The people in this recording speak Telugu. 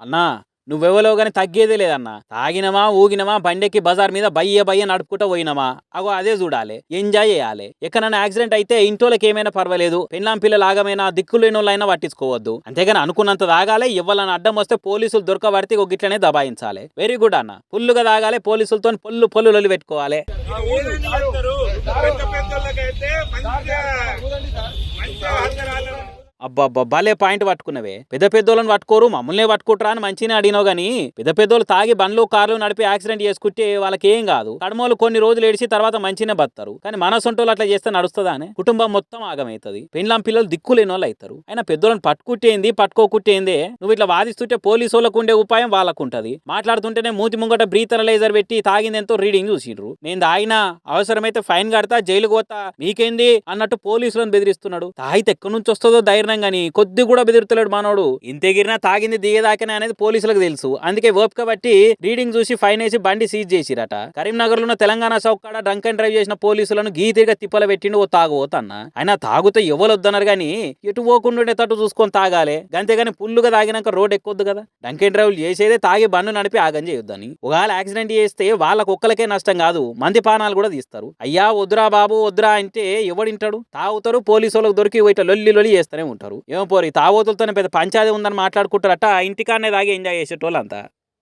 అన్నా నువ్వెవలో గాని తగ్గేదే లేదన్నా. తాగినమా ఊగినమా బండెక్కి బజార్ మీద బయ్య బయ్య నడుపుకుంటా పోయినమా అగో అదే చూడాలి, ఎంజాయ్ చేయాలి. ఎక్కడైనా యాక్సిడెంట్ అయితే ఇంటోళ్ళకి ఏమైనా పర్వాలేదు, పెళ్ళాం పిల్లలు ఆగమైనా దిక్కులేనోళ్ళైనా పట్టించుకోవద్దు. అంతేగాని అనుకున్నంత తాగాలి, ఇవ్వాలని అడ్డం వస్తే పోలీసులు దొరకబడితే ఒక గిట్లనే దబాయించాలి. వెరీ గుడ్ అన్న, ఫుల్లుగా తాగాలి, పోలీసులతో పొల్లు పొల్లు లొల్లి పెట్టుకోవాలి. అబ్బా భలే పాయింట్ పట్టుకున్నవే. పెద్ద పెద్దోళ్ళని పట్టుకోరు మమ్మల్నే పట్టుకుంటారా అని మంచిగా అడిగినావు గానీ, పెద్ద పెద్దోళ్ళు తాగి బండ్లు కార్లు నడిపి యాక్సిడెంట్ చేసుకుంటే వాళ్ళకి ఏం కాదు. కడమోలు కొన్ని రోజులు ఏడిచి తర్వాత మంచినే బతారు. కానీ మన సొంటోళ్ళు అట్లా చేస్తే నడుస్తుందా అని కుటుంబం మొత్తం ఆగమవుతుంది. పెండ్లాం పిల్లలు దిక్కులేని వాళ్ళు అవుతారు. అయినా పెద్దోళ్ళని పట్టుకుంటేంది పట్టుకోకుంటేందే. నువ్వు ఇట్లా వాదిస్తుంటే పోలీసు వాళ్ళకు ఉండే ఉపాయం వాళ్ళకు ఉంటది. మాట్లాడుతుంటేనే మూతి ముంగట బ్రీత్ అనలైజర్ పెట్టి తాగింది ఎంతో రీడింగ్ చూసిండ్రు. నేను తాగినా అవసరమైతే ఫైన్ కడతా, జైలుకు పోతా, మీకేంది అన్నట్టు పోలీసులను బెదిరిస్తున్నాడు. తాగితే ఎక్కడి నుంచి వస్తుందో ధైర్యం గానీ కొద్ది కూడా బెదిరుతలేడు మానవుడు. ఇంతెగిరినా తాగింది దిగేదాకనే అనేది పోలీసులకు తెలుసు. అందుకే ఓపిక బట్టి రీడింగ్ చూసి ఫైన్ వేసి బండి సీజ్ చేసిరట. కరీంనగర్ లో తెలంగాణ చౌక్ కాడ డ్రంక్ అండ్ డ్రైవ్ చేసిన పోలీసులను గీతిగా తిప్పల పెట్టిండు ఓ తాగుపోతన్న. అయినా తాగుతే ఎవరు వద్దన్నారు గానీ ఎటు పోకుండా తట్టు చూసుకొని తాగాలి. అంతేగాని పుల్లుగా తాగినాక రోడ్ ఎక్కొద్దు కదా. డ్రంక్ అండ్ డ్రైవ్ చేసేదే తాగి బండ్లు నడిపి ఆగం చేయొద్దని. ఒకవేళ యాక్సిడెంట్ చేస్తే వాళ్ళకు ఒక్కలకే నష్టం కాదు, మంది పానాలు కూడా తీస్తారు. అయ్యా వద్దురా బాబు వద్దురా అంటే ఎవడింటాడు. తాగుతారు, పోలీసు వాళ్ళకి దొరికి ఇట్లా లొల్లి లొల్లి చేస్తూనే ఉంటారు. ఏమో పోరి తాగోతులతోనే పెద్ద పంచాయతీ ఉందని మాట్లాడుకుంటారట. ఇంటికాడనే తాగి ఎంజాయ్ చేసేటోళ్ళంతా.